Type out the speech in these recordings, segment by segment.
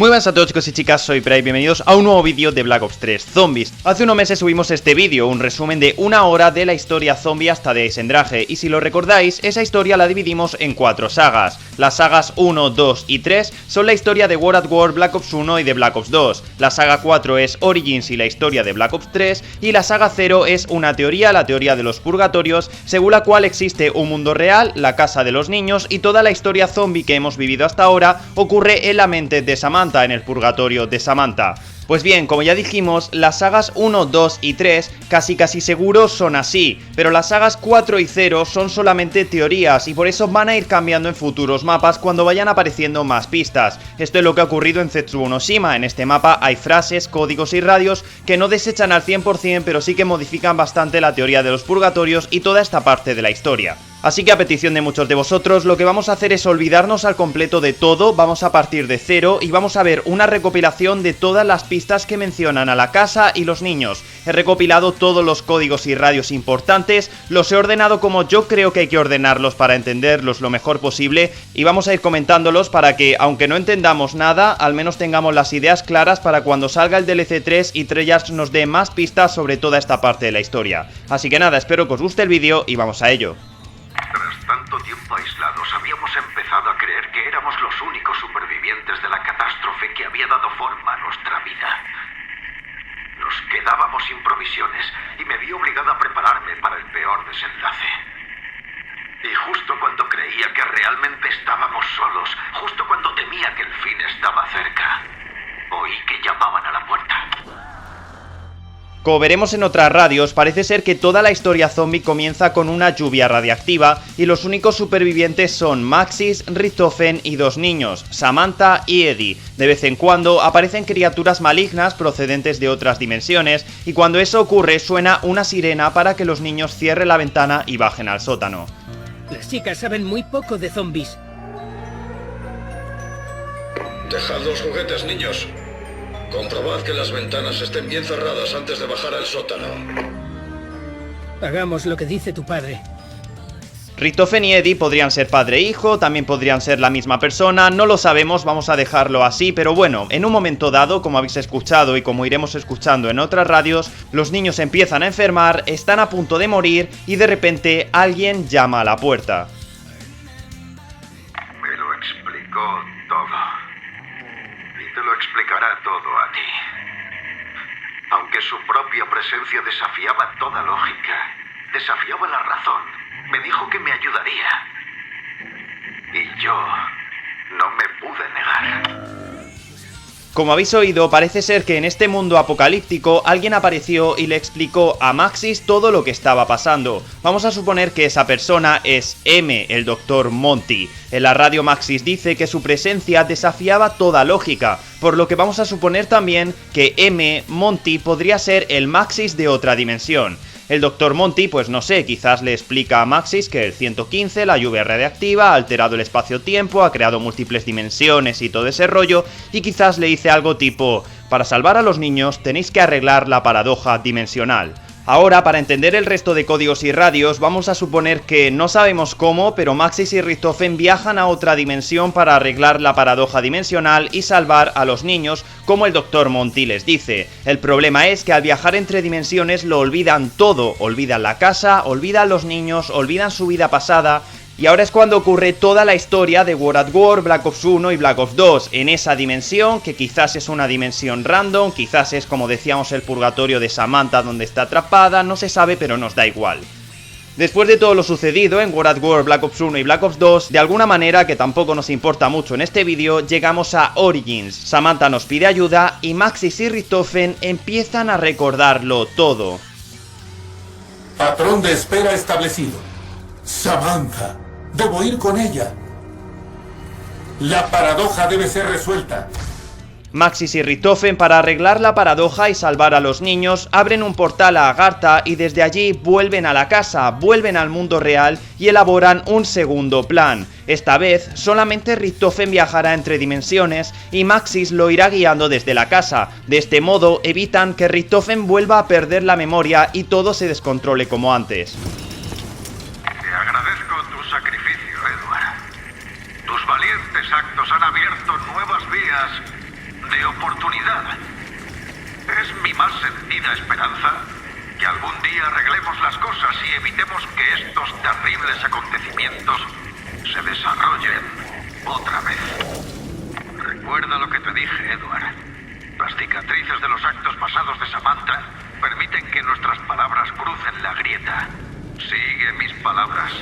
Muy buenas a todos chicos y chicas, soy Prey, bienvenidos a un nuevo vídeo de Black Ops 3 Zombies. Hace unos meses subimos este vídeo, un resumen de una hora de la historia zombie hasta de Eisendrache. Y si lo recordáis, esa historia la dividimos en 4 sagas. Las sagas 1, 2 y 3 son la historia de World at War, Black Ops 1 y de Black Ops 2. La saga 4 es Origins y la historia de Black Ops 3. Y la saga 0 es una teoría, la teoría de los purgatorios, según la cual existe un mundo real, la casa de los niños, y toda la historia zombie que hemos vivido hasta ahora ocurre en la mente de Samantha, en el purgatorio de Samantha. Pues bien, como ya dijimos, las sagas 1, 2 y 3 casi seguro son así, pero las sagas 4 y 0 son solamente teorías y por eso van a ir cambiando en futuros mapas cuando vayan apareciendo más pistas. Esto es lo que ha ocurrido en Zetsubo no Shima. En este mapa hay frases, códigos y radios que no desechan al 100%, pero sí que modifican bastante la teoría de los purgatorios y toda esta parte de la historia. Así que a petición de muchos de vosotros, lo que vamos a hacer es olvidarnos al completo de todo, vamos a partir de cero y vamos a ver una recopilación de todas las pistas que mencionan a la casa y los niños. He recopilado todos los códigos y radios importantes, los he ordenado como yo creo que hay que ordenarlos para entenderlos lo mejor posible y vamos a ir comentándolos para que, aunque no entendamos nada, al menos tengamos las ideas claras para cuando salga el DLC 3 y Treyarch nos dé más pistas sobre toda esta parte de la historia. Así que nada, espero que os guste el vídeo y vamos a ello. Tras tanto tiempo aislados, habíamos empezado a creer que éramos los únicos supervivientes de la catástrofe que había dado forma a nuestra vida. Nos quedábamos sin provisiones y me vi obligado a prepararme para el peor desenlace. Y justo cuando creía que realmente estábamos solos, justo cuando temía que el fin estaba cerca, oí que llamaban a la puerta. Como veremos en otras radios, parece ser que toda la historia zombie comienza con una lluvia radiactiva y los únicos supervivientes son Maxis, Richthofen y 2 niños, Samantha y Eddie. De vez en cuando aparecen criaturas malignas procedentes de otras dimensiones y cuando eso ocurre suena una sirena para que los niños cierren la ventana y bajen al sótano. Las chicas saben muy poco de zombies. Dejad los juguetes, niños. Comprobad que las ventanas estén bien cerradas antes de bajar al sótano. Hagamos lo que dice tu padre. Richthofen y Eddie podrían ser padre e hijo, también podrían ser la misma persona, no lo sabemos, vamos a dejarlo así, pero bueno, en un momento dado, como habéis escuchado y como iremos escuchando en otras radios, los niños empiezan a enfermar, están a punto de morir y de repente alguien llama a la puerta. Me lo explicó todo. Y te lo explicará todo a ti. Aunque su propia presencia desafiaba toda lógica, desafiaba la razón, me dijo que me ayudaría. Y yo no me pude negar. Como habéis oído, parece ser que en este mundo apocalíptico alguien apareció y le explicó a Maxis todo lo que estaba pasando. Vamos a suponer que esa persona es M, el Dr. Monty. En la radio Maxis dice que su presencia desafiaba toda lógica, por lo que vamos a suponer también que M, Monty, podría ser el Maxis de otra dimensión. El Dr. Monty, pues no sé, quizás le explica a Maxis que el 115, la lluvia radiactiva, ha alterado el espacio-tiempo, ha creado múltiples dimensiones y todo ese rollo, y quizás le dice algo tipo: para salvar a los niños tenéis que arreglar la paradoja dimensional. Ahora, para entender el resto de códigos y radios, vamos a suponer que no sabemos cómo, pero Maxis y Richthofen viajan a otra dimensión para arreglar la paradoja dimensional y salvar a los niños, como el Dr. Monty les dice. El problema es que al viajar entre dimensiones lo olvidan todo, olvidan la casa, olvidan los niños, olvidan su vida pasada. Y ahora es cuando ocurre toda la historia de World at War, Black Ops 1 y Black Ops 2, en esa dimensión, que quizás es una dimensión random, quizás es, como decíamos, el purgatorio de Samantha donde está atrapada, no se sabe, pero nos da igual. Después de todo lo sucedido en World at War, Black Ops 1 y Black Ops 2, de alguna manera, que tampoco nos importa mucho en este vídeo, llegamos a Origins. Samantha nos pide ayuda y Maxis y Richthofen empiezan a recordarlo todo. Patrón de espera establecido. Samantha. Debo ir con ella. La paradoja debe ser resuelta. Maxis y Richthofen, para arreglar la paradoja y salvar a los niños, abren un portal a Agartha y desde allí vuelven a la casa, vuelven al mundo real y elaboran un segundo plan. Esta vez solamente Richthofen viajará entre dimensiones y Maxis lo irá guiando desde la casa. De este modo evitan que Richthofen vuelva a perder la memoria y todo se descontrole como antes. Te agradezco tu sacrificio, Edward. Tus valientes actos han abierto nuevas vías terribles acontecimientos se desarrollen otra vez. Recuerda lo que te dije, Edward. Las cicatrices de los actos pasados de Samantha permiten que nuestras palabras crucen la grieta. Sigue mis palabras.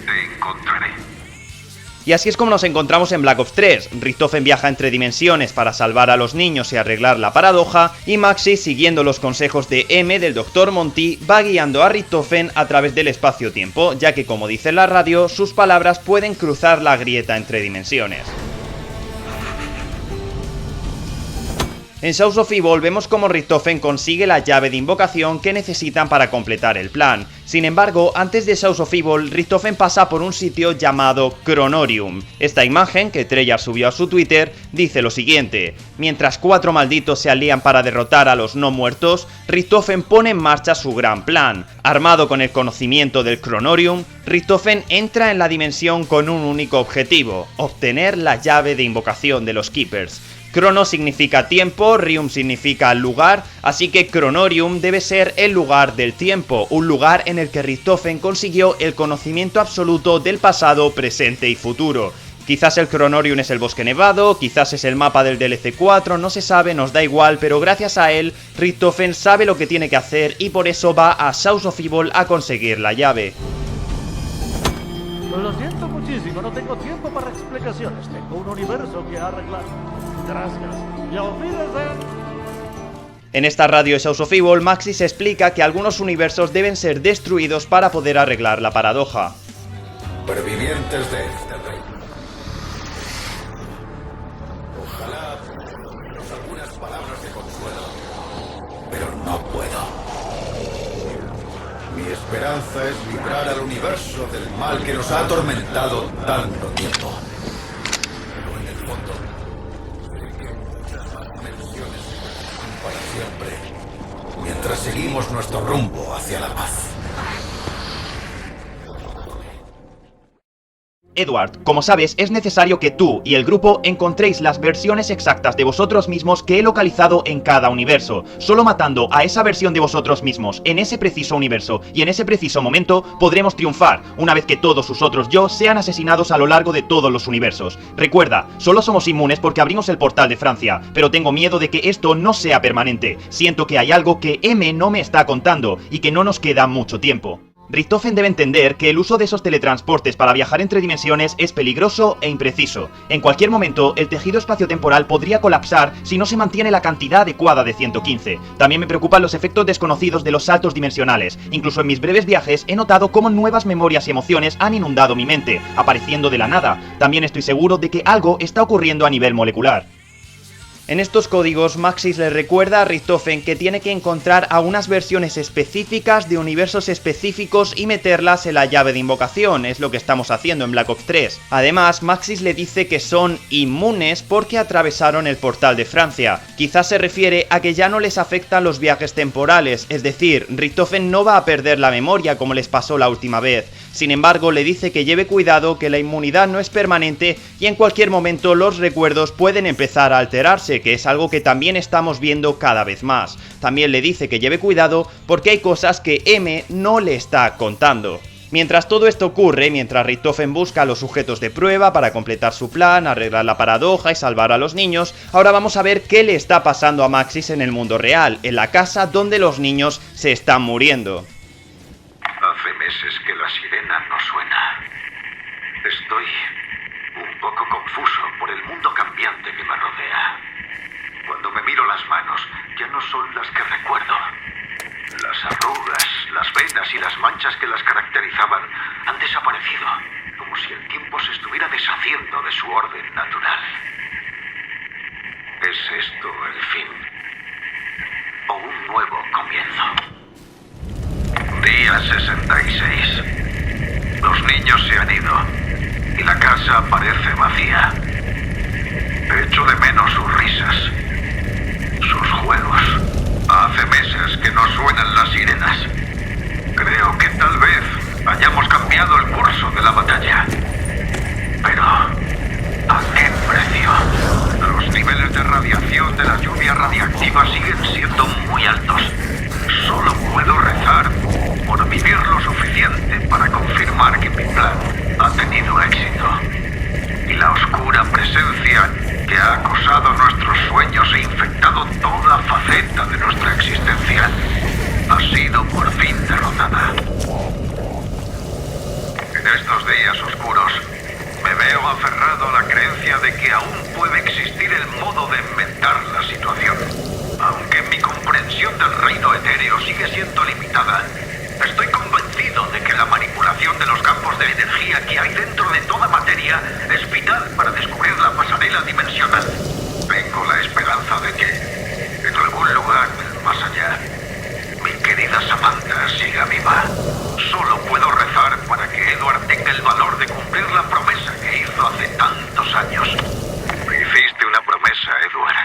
Te encontraré. Y así es como nos encontramos en Black Ops 3. Richthofen viaja entre dimensiones para salvar a los niños y arreglar la paradoja, y Maxis, siguiendo los consejos de M del Dr. Monty, va guiando a Richthofen a través del espacio-tiempo, ya que, como dice la radio, sus palabras pueden cruzar la grieta entre dimensiones. En Shadows of Evil vemos cómo Richthofen consigue la llave de invocación que necesitan para completar el plan. Sin embargo, antes de Shadows of Evil, Richthofen pasa por un sitio llamado Chronorium. Esta imagen, que Treyarch subió a su Twitter, dice lo siguiente: mientras 4 malditos se alían para derrotar a los no muertos, Richthofen pone en marcha su gran plan. Armado con el conocimiento del Chronorium, Richthofen entra en la dimensión con un único objetivo: obtener la llave de invocación de los Keepers. Chrono significa tiempo, Rium significa lugar, así que Chronorium debe ser el lugar del tiempo, un lugar en el que Richthofen consiguió el conocimiento absoluto del pasado, presente y futuro. Quizás el Chronorium es el bosque nevado, quizás es el mapa del DLC 4, no se sabe, nos da igual, pero gracias a él, Richthofen sabe lo que tiene que hacer y por eso va a Shadows of Evil a conseguir la llave. Lo siento muchísimo, no tengo tiempo para explicaciones, tengo un universo que arreglar. Gracias. Y auf Wiedersehen. En esta radio de Shadows of Evil, Maxis explica que algunos universos deben ser destruidos para poder arreglar la paradoja. Supervivientes de este reino. Ojalá algunas palabras de consuelo, pero no puedo. Mi esperanza es librar al universo del mal que nos ha atormentado tanto tiempo. Pero en el fondo, sé que muchas más dimensiones para siempre, mientras seguimos nuestro rumbo hacia la paz. Edward, como sabes, es necesario que tú y el grupo encontréis las versiones exactas de vosotros mismos que he localizado en cada universo. Solo matando a esa versión de vosotros mismos en ese preciso universo y en ese preciso momento podremos triunfar, una vez que todos sus otros yo sean asesinados a lo largo de todos los universos. Recuerda, solo somos inmunes porque abrimos el portal de Francia, pero tengo miedo de que esto no sea permanente. Siento que hay algo que M no me está contando y que no nos queda mucho tiempo. Richthofen debe entender que el uso de esos teletransportes para viajar entre dimensiones es peligroso e impreciso. En cualquier momento, el tejido espaciotemporal podría colapsar si no se mantiene la cantidad adecuada de 115. También me preocupan los efectos desconocidos de los saltos dimensionales. Incluso en mis breves viajes he notado cómo nuevas memorias y emociones han inundado mi mente, apareciendo de la nada. También estoy seguro de que algo está ocurriendo a nivel molecular. En estos códigos, Maxis le recuerda a Richthofen que tiene que encontrar a unas versiones específicas de universos específicos y meterlas en la llave de invocación, es lo que estamos haciendo en Black Ops 3. Además, Maxis le dice que son inmunes porque atravesaron el portal de Francia. Quizás se refiere a que ya no les afectan los viajes temporales, es decir, Richthofen no va a perder la memoria como les pasó la última vez. Sin embargo, le dice que lleve cuidado, que la inmunidad no es permanente y en cualquier momento los recuerdos pueden empezar a alterarse, que es algo que también estamos viendo cada vez más. También le dice que lleve cuidado porque hay cosas que M no le está contando. Mientras todo esto ocurre, mientras Richthofen busca los sujetos de prueba para completar su plan, arreglar la paradoja y salvar a los niños, ahora vamos a ver qué le está pasando a Maxis en el mundo real, en la casa donde los niños se están muriendo. Hace meses que la sirena no suena. Estoy un poco confuso por el mundo cambiante que me rodea. Cuando me miro las manos, ya no son las que recuerdo. Las arrugas, las venas y las manchas que las caracterizaban han desaparecido, como si el tiempo se estuviera deshaciendo de su orden natural. ¿Es esto el fin? ¿O un nuevo comienzo? Día 66. Los niños se han ido y la casa parece vacía. Echo de menos sus risas, sus juegos. Hace meses que no suenan las sirenas. Creo que tal vez hayamos cambiado el curso de la batalla. Pero, ¿a qué precio? Los niveles de radiación de la lluvia radiactiva siguen siendo muy altos. Solo puedo rezar por vivir lo suficiente para confirmar que mi plan ha tenido éxito. Y la oscura presencia que ha acosado nuestros sueños e infectado toda faceta de nuestra existencia ha sido por fin derrotada. En estos días oscuros me veo aferrado a la creencia de que aún puede existir el modo de inventar la situación. Aunque mi comprensión del reino etéreo sigue siendo limitada, estoy convencido de que la manipulación de los campos de energía que hay dentro de toda materia es vital para descubrir la pasarela dimensional. Tengo la esperanza de que, en algún lugar más allá, mi querida Samantha siga viva. Solo puedo rezar para que Edward tenga el valor de cumplir la promesa que hizo hace tantos años. Me hiciste una promesa, Edward.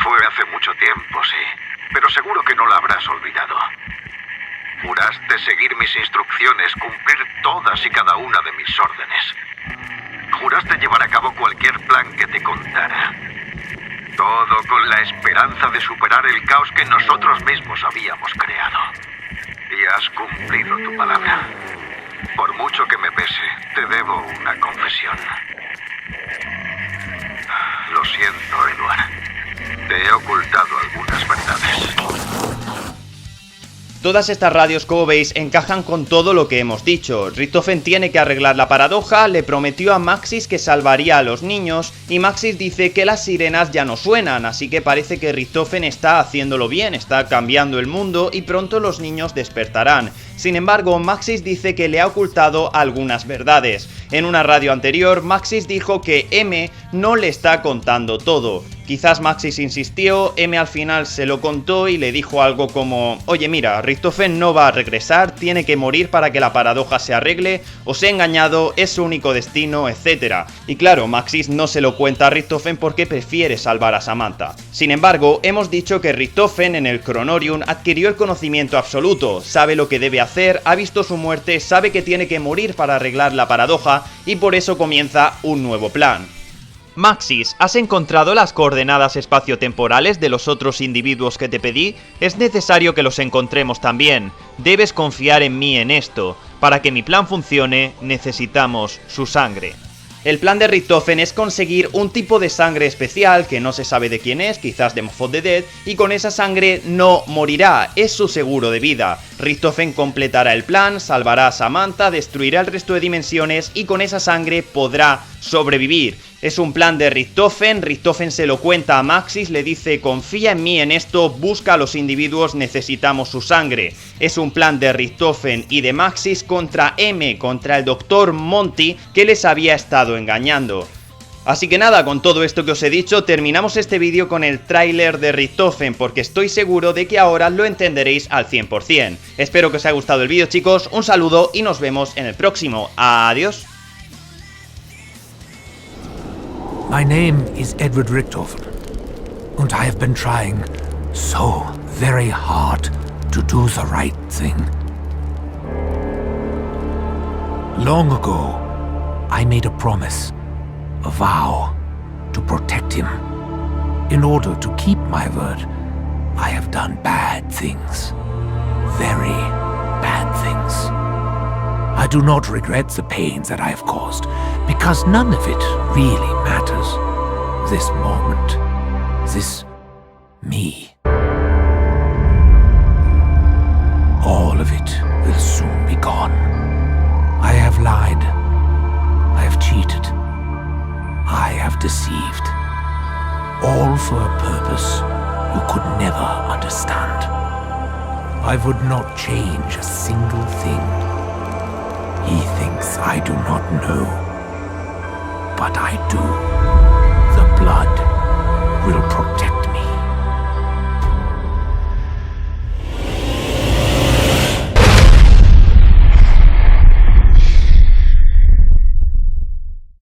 Fue hace mucho tiempo, sí, pero seguro que no la habrás olvidado. Juraste seguir mis instrucciones, cumplir todas y cada una de mis órdenes. Juraste llevar a cabo cualquier plan que te contara. Todo con la esperanza de superar el caos que nosotros mismos habíamos creado. Y has cumplido tu palabra. Por mucho que me pese, te debo una confesión. Lo siento, Edward. Te he ocultado algunas verdades. Todas estas radios, como veis, encajan con todo lo que hemos dicho. Richtofen tiene que arreglar la paradoja, le prometió a Maxis que salvaría a los niños, y Maxis dice que las sirenas ya no suenan, así que parece que Richtofen está haciéndolo bien, está cambiando el mundo y pronto los niños despertarán. Sin embargo, Maxis dice que le ha ocultado algunas verdades. En una radio anterior, Maxis dijo que M no le está contando todo. Quizás Maxis insistió, M al final se lo contó y le dijo algo como: oye mira, Richtofen no va a regresar, tiene que morir para que la paradoja se arregle, os he engañado, es su único destino, etc. Y claro, Maxis no se lo cuenta a Richtofen porque prefiere salvar a Samantha. Sin embargo, hemos dicho que Richtofen en el Chronorium adquirió el conocimiento absoluto, sabe lo que debe hacer, ha visto su muerte, sabe que tiene que morir para arreglar la paradoja y por eso comienza un nuevo plan. Maxis, ¿has encontrado las coordenadas espaciotemporales de los otros individuos que te pedí? Es necesario que los encontremos también. Debes confiar en mí en esto. Para que mi plan funcione, necesitamos su sangre. El plan de Richtofen es conseguir un tipo de sangre especial que no se sabe de quién es, quizás de Moff the Dead, y con esa sangre no morirá, es su seguro de vida. Richtofen completará el plan, salvará a Samantha, destruirá el resto de dimensiones y con esa sangre podrá sobrevivir. Es un plan de Richtofen, Richtofen se lo cuenta a Maxis, le dice: confía en mí en esto, busca a los individuos, necesitamos su sangre. Es un plan de Richtofen y de Maxis contra M, contra el Dr. Monty, que les había estado engañando. Así que nada, con todo esto que os he dicho, terminamos este vídeo con el tráiler de Richtofen, porque estoy seguro de que ahora lo entenderéis al 100%. Espero que os haya gustado el vídeo, chicos, un saludo y nos vemos en el próximo. Adiós. My name is Edward Richtofen, and I have been trying so very hard to do the right thing. Long ago, I made a promise, a vow, to protect him. In order to keep my word, I have done bad things. Very bad things. I do not regret the pains that I have caused, because none of it really matters. This moment, this me. All of it will soon be gone. I have lied. I have cheated. I have deceived. All for a purpose you could never understand. I would not change a single thing. He thinks I do not know, but I do. The blood will protect